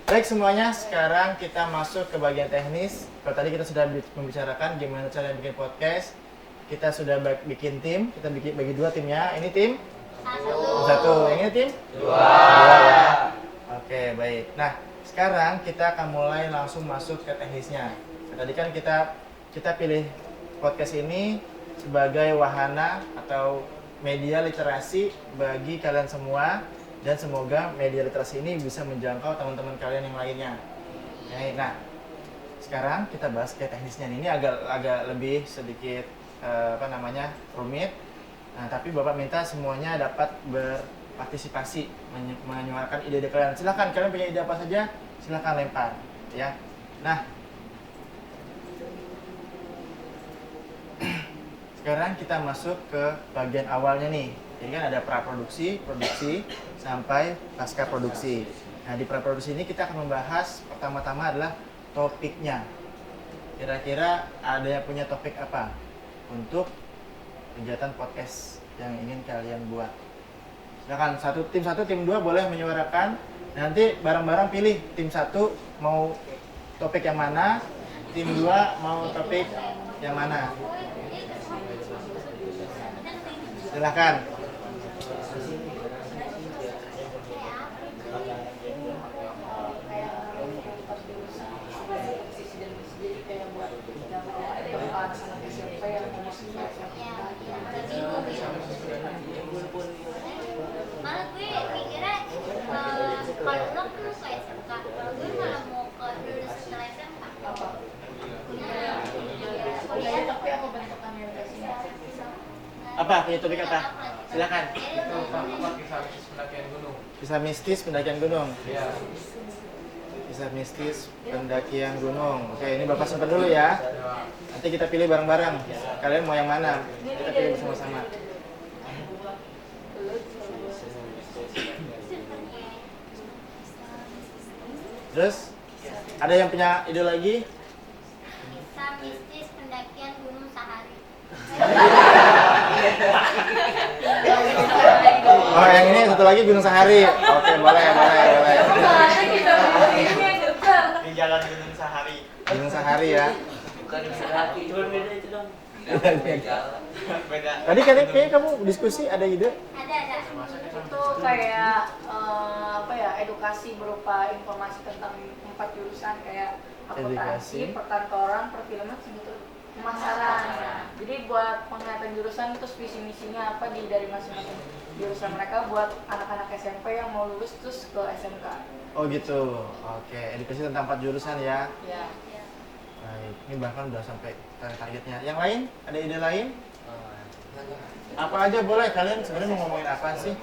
Baik semuanya, sekarang kita masuk ke bagian teknis. Kalau tadi kita sudah membicarakan gimana cara bikin podcast. Kita sudah bikin tim, kita bagi dua timnya. Ini tim satu, yang ini tim dua ya. Oke, baik. Nah, sekarang kita akan mulai langsung masuk ke teknisnya. Tadi kan kita pilih podcast ini sebagai wahana atau media literasi bagi kalian semua. Dan semoga media literasi ini bisa menjangkau teman-teman kalian yang lainnya. Nah, sekarang kita bahas ke teknisnya. Ini agak lebih sedikit rumit. Nah, tapi Bapak minta semuanya dapat berpartisipasi, menyuarakan ide-ide kalian. Silahkan, kalian punya ide apa saja, silahkan lempar, ya. Nah, sekarang kita masuk ke bagian awalnya nih. Jadi kan ada praproduksi, produksi, sampai pasca produksi. Nah, di praproduksi ini kita akan membahas pertama-tama adalah topiknya. Kira-kira ada yang punya topik apa untuk kegiatan podcast yang ingin kalian buat? Silakan, tim satu, tim 2 boleh menyuarakan. Nanti bareng-bareng pilih tim 1 mau topik yang mana, tim 2 mau topik yang mana. Silakan. Malah gue mikirnya kalau lo kan lu ke SMK, kalau gue malah mau ke lulus setelah SMK. Tapi apa bentukannya biasanya? Apa punya topik apa? Silakan. Kisah mistis pendakian gunung. Kisah mistis pendakian gunung. Iya. Kisah mistis pendakian gunung. Oke, ini Bapak simpan dulu ya. Nanti kita pilih bareng-bareng. Kalian mau yang mana? Kita pilih bersama-sama. Terus ada yang punya ide lagi? Kisah mistis pendakian Gunung Sahari. Oh, yang ini satu lagi Gunung Sahari. Oke, boleh. Di jalan Gunung Sahari. Gunung Sahari ya. Bukan mendaki, cuma beda itu dong. Beda. Tadi kayaknya kamu diskusi ada ide? Ada. Itu kayak edukasi berupa informasi tentang 4 jurusan kayak akuntansi, Edukasi. perkantoran, perfilman, gitu. Pemasaran. Jadi buat penglihatan jurusan terus visi misinya apa dari masing-masing jurusan mereka buat anak-anak SMP yang mau lulus terus ke SMK. Oh gitu. Oke, edukasi tentang 4 jurusan ya. Ya. Baik, ini bahkan udah sampai targetnya. Yang lain? Ada ide lain? Apa aja boleh, kalian sebenarnya mau ngomongin apa sih?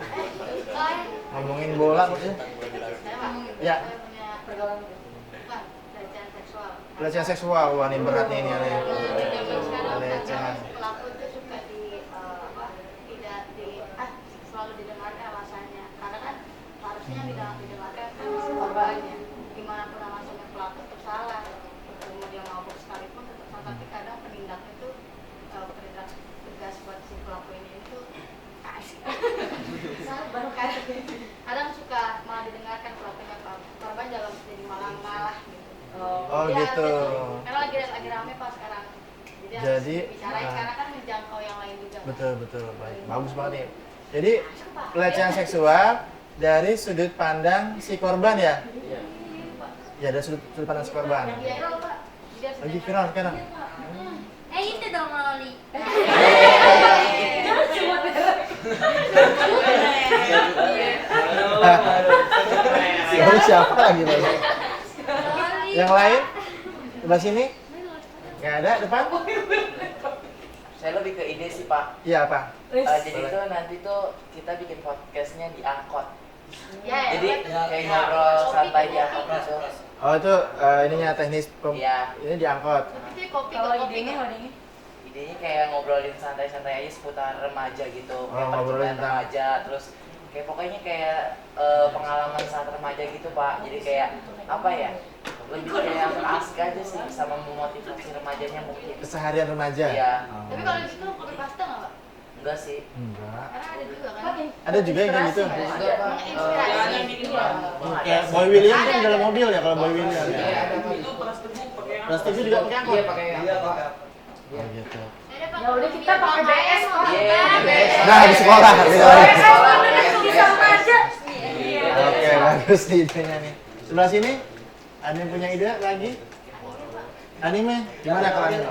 Ngomongin bola maksudnya? Ya. Saya punya pergaulan gitu. Bukan, pelecehan seksual. Pelecehan seksual, wah ini berat nih ini ada. Pelecehan. Pelaku itu suka selalu didengarkan alasannya. Karena kan harusnya didengarkan korbannya. Gimana pun alasannya pelaku tetap salah. Mau dia mabuk sekalipun tetap salah. Tapi kadang penindak itu penindak tegas buat si pelaku ini itu kasih. Baru kasih. Kadang suka malah didengarkan pelakunya korban jadi malah gitu. Oh Jadi gitu. Karena lagi rame pas sekarang. Jadi harus bicarain karena kan menjangkau yang lain juga. Betul, baik. Bagus banget nih. Jadi pelecehan seksual dari sudut pandang si korban ya? Iya. Ya, dari sudut pandang si korban. Viral, Pak. Jadi harus Lagi didengar. viral sekarang. Itu dong Loli. Lalu siapa lagi Loli? Loli. Yang lain? Sebelah sini? Nggak ada, depan? Saya lebih ke ide sih Pak. Iya, apa? Jadi tuh nanti tuh kita bikin podcastnya di angkot. Ya, Jadi kayak ngobrol santai di angkot gitu. Oh, itu ininya teknis Iya. ini diangkot. Itu kopi Kalau kopi. idenya Idenya kayak ngobrolin santai-santai aja seputar remaja gitu. Kayak ngobrolin percintaan tentang- remaja, terus kayak pokoknya kayak pengalaman saat remaja gitu Pak. Jadi kayak apa ya? Lebih kayak asik aja sih, sama memotivasi remajanya mungkin. Keseharian remaja. Iya. Oh. Tapi kalau di situ kopi pasta nggak, Pak? Enggak sih. Enggak. Karena ada juga kan. Ada juga yang kayak gitu. Ada juga Pak. Kayak Boy William kan dalam mobil ya kalau Boy William. Iya, ada Pak. Itu kelas teguh pakai Kelas 7 juga pakai angkot. Iya, pakai angkot, Pak. Oh gitu. Ya udah kita pakai BS Pak. Iya, BS. Nah, di sekolah beda lagi. Bisa sama aja. Oke, bagus nih idenya nih. Sebelah sini ada yang punya ide lagi? Anime? Gimana kalau anime?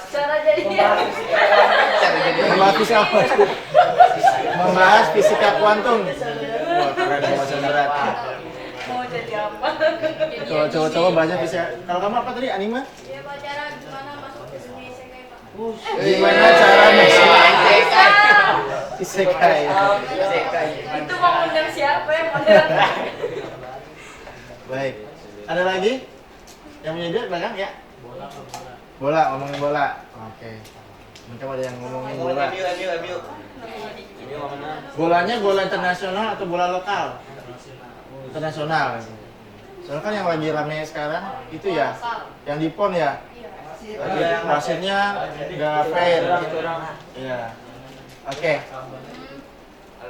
Cara jadinya. Membahas fisika apa? Membahas fisika kuantum. Wah, keren bahasa berat. Mau jadi apa? Coba bahasa fisika. Kalau kamu apa tadi? Anime? Ya Pak, cara gimana masuk ke dunia isekai Pak? Gimana cara masuk isekai? Isekai. Itu mau undang siapa ya model? Baik. Ada lagi? Yang punya ide belakang ya? Bola, ngomongin bola. Oke. Mungkin ada yang ngomongin bola. Bolanya bola internasional atau bola lokal? Internasional. Soalnya kan yang lagi rame sekarang itu ya, yang di PON ya. Lagi wasitnya nggak fair. Iya. Oke.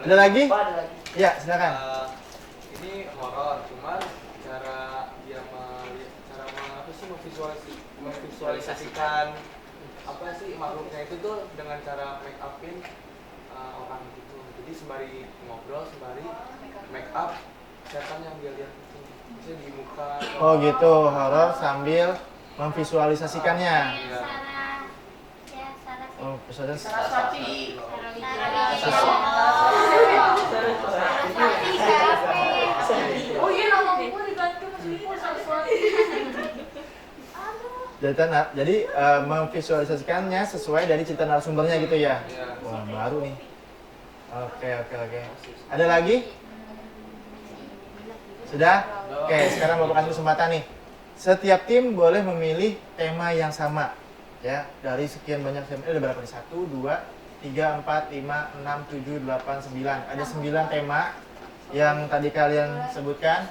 Ada lagi? Pak, ada lagi. Ya, silakan. Ini horor, cuman cara dia apa sih memvisualisasikan apa sih makhluknya itu tuh dengan cara make upin orang gitu. Jadi sembari ngobrol, sembari make up setan yang dia lihat itu, misalnya di muka. Oh gitu, horor sambil memvisualisasikannya. Iya. Oh, visualisasi. Saraswati. Oh iya nama gue diganti meskipun Saraswati. Jadi memvisualisasikannya sesuai dari cerita narasumbernya gitu ya. Iya. Wah, baru nih. Oke. Ada lagi? Sudah? Oke, sekarang Bapak kasih kesempatan nih. Setiap tim boleh memilih tema yang sama. Ya, dari sekian banyak tema. Ada berapa nih? 1, 2, 3, 4, 5, 6, 7, 8, 9. Ada 9 tema yang tadi kalian sebutkan.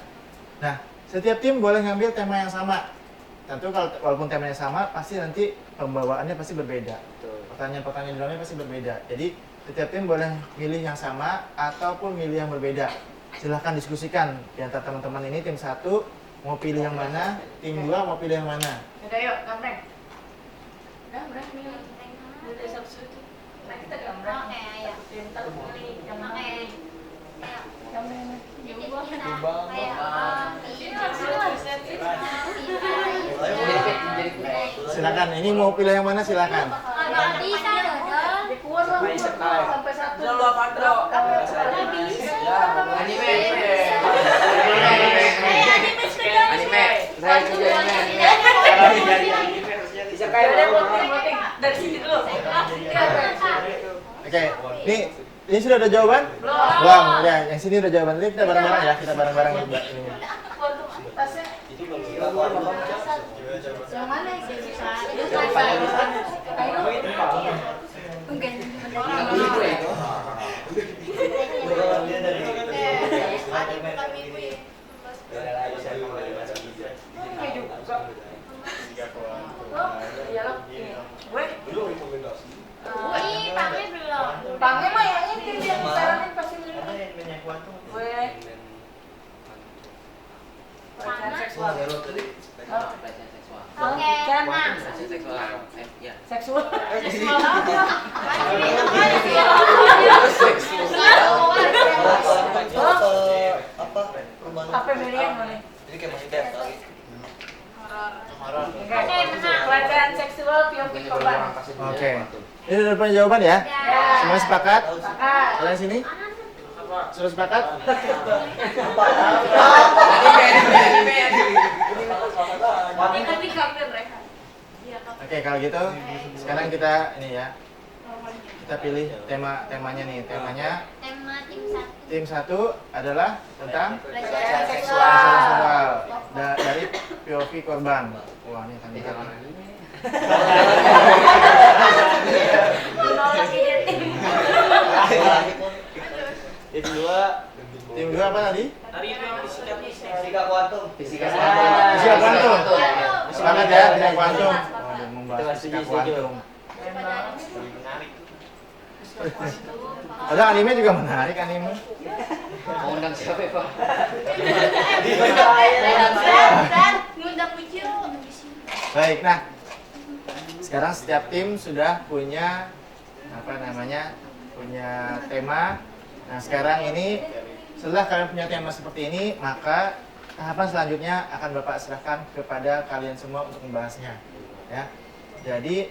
Nah, setiap tim boleh ngambil tema yang sama. Tentu kalau walaupun temanya sama, pasti nanti pembawaannya pasti berbeda. Pertanyaan-pertanyaan di dalamnya pasti berbeda. Jadi setiap tim boleh milih yang sama ataupun milih yang berbeda. Silahkan diskusikan di antara teman-teman ini. Tim 1 mau pilih yang mana, tim 2 mau pilih yang mana. Udah yuk, gambreng. Gambreng milih. Udah satu-satu. Nah kita gambreng. Oke, ayo. Pintar pilih yang mana? Oke. Gambreng. Jadi kita Silakan. Ini mau pilih yang mana silakan. bisa dodol. Keluar lah sampai satu. Anime. Anime. Saya juga anime. Bisa kayak voting dari sini dulu. Oke, ini sudah ada jawaban? Belum. Ya, yang sini udah jawaban. Ini kita bareng-bareng ya, kita bareng-bareng ya, Mbak. Ini. Tasnya. Yang mana sih bisa? Pangnya mah yang ini yang disaranin pasti milih. Gue pelecehan seksual. Pelecehan seksual. Oke, nah. Pelecehan seksual. Ya. Seksual. Seksual apa? Apa milih yang mana? Jadi kayak masih depth lagi. Oke, menang. Pelecehan seksual POV korban. Oke. Ini udah punya jawaban ya? Ya. Semua sepakat? Sepakat. Kalian sini? Sudah sepakat? Nanti kamera mereka. Oke, kalau gitu sekarang kita ini ya. Kita pilih temanya nih. Temanya Tema tim 1. tim 1 adalah tentang Pelecehan seksual. pelecehan seksual dari POV korban. Wah, ini kan Menolak identik. Tim 2 tim 2 apa tadi? fisika kuantum. Fisika Fisika kuantum. Kuantum. Sepakat ya, fisika kuantum. Waduh, membahas fisika kuantum. Menarik. Ada anime juga menarik anime. Mau undang siapa ya, Pak? Dan ngundang Pucil di sini. Baik, nah sekarang setiap tim sudah punya punya tema. Nah sekarang ini setelah kalian punya tema seperti ini, maka tahapan selanjutnya akan Bapak serahkan kepada kalian semua untuk membahasnya. Ya, jadi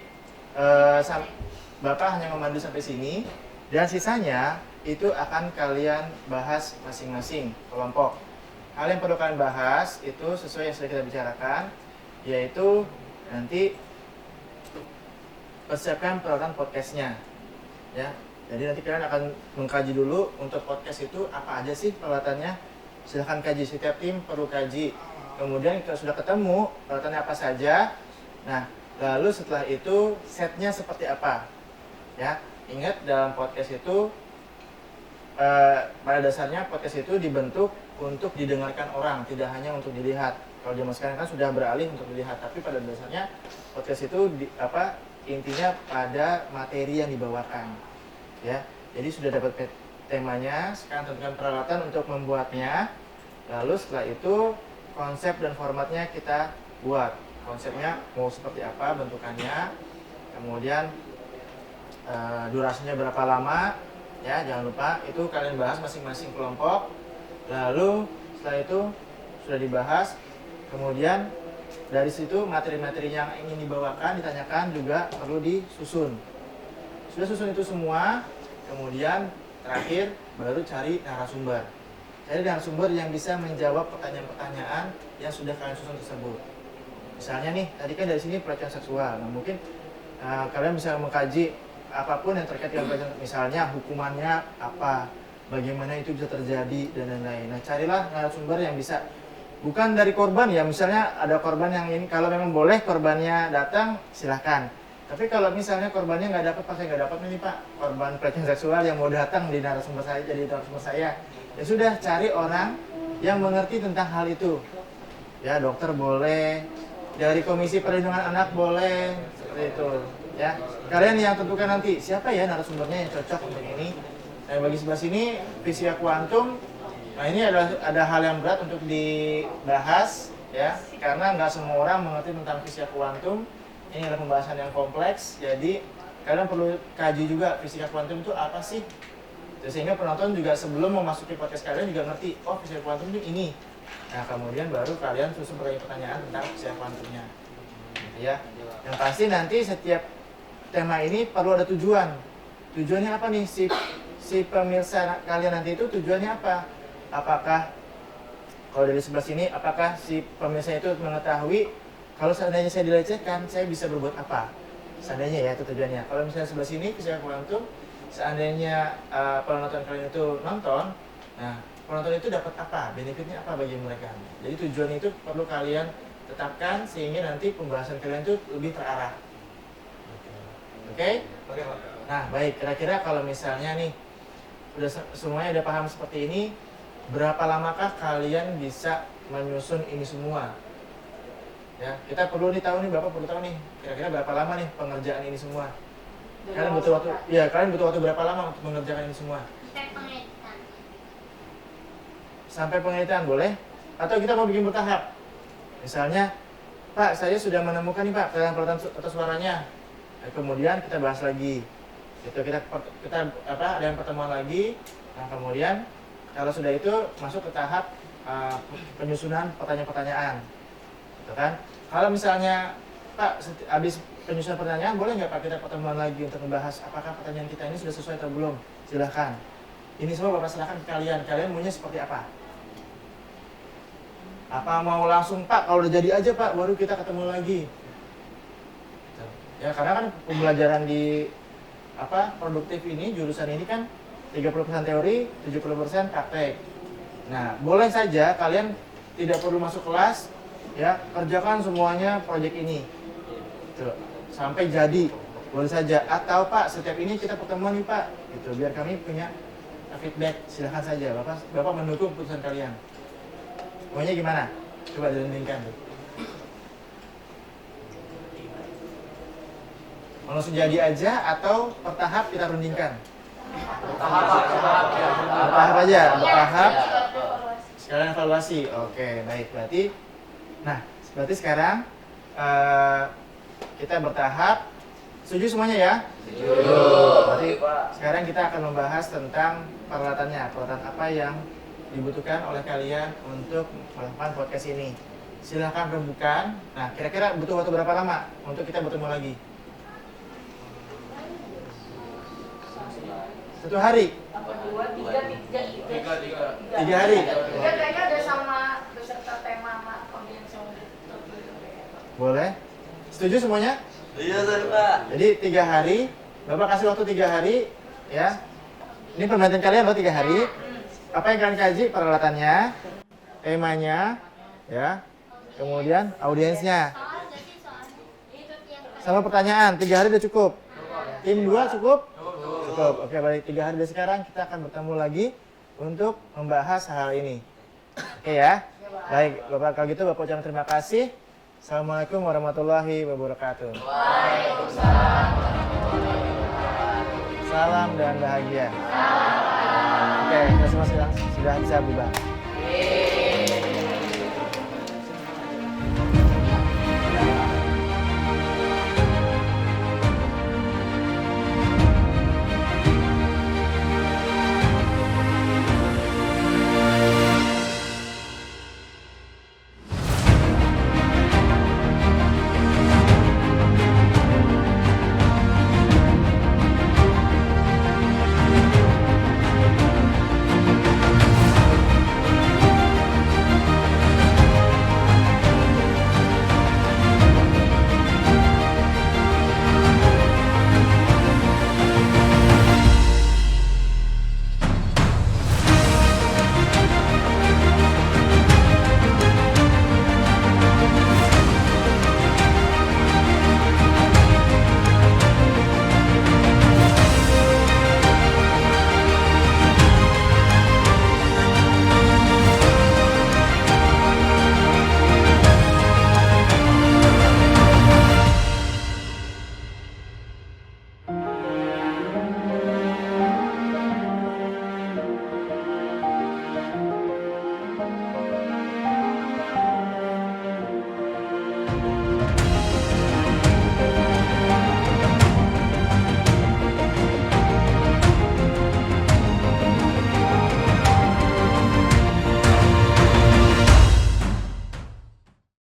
Bapak hanya memandu sampai sini dan sisanya itu akan kalian bahas masing-masing kelompok. Hal yang perlu kalian bahas itu sesuai yang sudah kita bicarakan, yaitu nanti persiapkan peralatan podcastnya, ya. Jadi nanti kalian akan mengkaji dulu untuk podcast itu apa aja sih peralatannya. Silahkan kaji, setiap tim perlu kaji. Kemudian kita sudah ketemu peralatannya apa saja. Nah, lalu setelah itu setnya seperti apa, ya. Ingat dalam podcast itu pada dasarnya podcast itu dibentuk untuk didengarkan orang, tidak hanya untuk dilihat. Kalau zaman sekarang kan sudah beralih untuk dilihat, tapi pada dasarnya podcast itu intinya pada materi yang dibawakan, ya. Jadi sudah dapat temanya, sekarang tentukan peralatan untuk membuatnya. Lalu setelah itu konsep dan formatnya kita buat. Konsepnya mau seperti apa bentukannya, kemudian durasinya berapa lama, ya jangan lupa itu kalian bahas masing-masing kelompok. Lalu setelah itu sudah dibahas, kemudian dari situ materi-materi yang ingin dibawakan ditanyakan juga perlu disusun. Sudah susun itu semua, kemudian terakhir baru cari narasumber. Cari narasumber yang bisa menjawab pertanyaan-pertanyaan yang sudah kalian susun tersebut. Misalnya nih, tadi kan dari sini pelecehan seksual. Nah, mungkin kalian bisa mengkaji apapun yang terkait dengan pelecehan, misalnya hukumannya apa, bagaimana itu bisa terjadi dan lain-lain. Nah, carilah narasumber yang bisa bukan dari korban ya, misalnya ada korban yang ini, kalau memang boleh korbannya datang silahkan. Tapi kalau misalnya korbannya nggak dapat, pas saya nggak dapat nih Pak, korban pelecehan seksual yang mau datang di narasumber saya, jadi narasumber saya, ya sudah cari orang yang mengerti tentang hal itu. Ya dokter boleh, dari Komisi Perlindungan Anak boleh, seperti itu. Ya kalian yang tentukan nanti siapa ya narasumbernya yang cocok untuk ini. Nah bagi sebelah sini fisika kuantum, nah ini ada hal yang berat untuk dibahas ya, karena nggak semua orang mengerti tentang fisika kuantum. Ini adalah pembahasan yang kompleks, jadi kalian perlu kaji juga fisika kuantum itu apa sih. Sehingga penonton juga sebelum memasuki podcast kalian juga ngerti, oh fisika kuantum itu ini. Nah kemudian baru kalian susun pertanyaan tentang fisika kuantumnya. Gitu ya. Yang pasti nanti setiap tema ini perlu ada tujuan. Tujuannya apa nih si pemirsa kalian nanti itu tujuannya apa? Apakah kalau dari sebelah sini, apakah si pemirsa itu mengetahui kalau seandainya saya dilecehkan, saya bisa berbuat apa? Seandainya ya itu tujuannya. Kalau misalnya sebelah sini fisika kuantum, seandainya penonton kalian itu nonton, nah penonton itu dapat apa? Benefitnya apa bagi mereka? Jadi tujuan itu perlu kalian tetapkan sehingga nanti pembahasan kalian itu lebih terarah. Oke? Nah baik, kira-kira kalau misalnya nih udah semuanya udah paham seperti ini, berapa lamakah kalian bisa menyusun ini semua? Ya, kita perlu nih tahu nih, Bapak perlu tahu nih, kira-kira berapa lama nih pengerjaan ini semua? Kalian butuh waktu, ya kalian butuh waktu berapa lama untuk mengerjakan ini semua? Sampai penelitian boleh? Atau kita mau bikin bertahap? Misalnya, Pak, saya sudah menemukan nih Pak peralatan atau suaranya. Nah, kemudian kita bahas lagi. Itu kita ada yang pertemuan lagi. Nah, kemudian kalau sudah itu masuk ke tahap penyusunan pertanyaan-pertanyaan. Gitu kan? Kalau misalnya Pak, habis penyusunan pertanyaan, boleh nggak Pak kita pertemuan lagi untuk membahas apakah pertanyaan kita ini sudah sesuai atau belum? Silahkan. Ini semua Bapak serahkan ke kalian. Kalian maunya seperti apa? Apa mau langsung Pak, kalau udah jadi aja Pak, baru kita ketemu lagi. Ya karena kan pembelajaran di produktif ini, jurusan ini kan 30% teori, 70% praktek. Nah, boleh saja kalian tidak perlu masuk kelas, ya kerjakan semuanya proyek ini. Tuh, sampai jadi, boleh saja. Atau Pak, setiap ini kita pertemuan nih Pak, gitu. Biar kami punya feedback, silahkan saja. Bapak mendukung keputusan kalian. Maunya gimana? Coba dirundingkan. Mau langsung jadi aja atau per tahap kita rundingkan? Bertahap aja, bertahap. Ya. Sekalian evaluasi. Oke, baik. Berarti sekarang kita bertahap. Setuju semuanya ya? Setuju. Berarti sekarang kita akan membahas tentang peralatannya. Peralatan apa yang dibutuhkan oleh kalian untuk melakukan podcast ini. Silahkan rembukan. Nah, kira-kira butuh waktu berapa lama untuk kita bertemu lagi? 1 hari? Apa 2, 3. 3 hari? 3 kayaknya udah sama beserta tema sama audiens yang udah. Boleh? Setuju semuanya? Iya, Pak. Jadi 3 hari, Bapak kasih waktu 3 hari, ya. Ini permainan kalian loh 3 hari. Apa yang kalian kaji? Peralatannya, temanya, ya. Kemudian audiensnya. Sama pertanyaan, 3 hari udah cukup. Tim 2 cukup? Cukup. Oke, balik 3 hari dari sekarang kita akan bertemu lagi untuk membahas hal ini. Oke ya. Baik, Bapak kalau gitu Bapak ucapkan terima kasih. Assalamualaikum warahmatullahi wabarakatuh. Waalaikumsalam. Salam dan bahagia. Oke, kita semua sudah bisa bubar.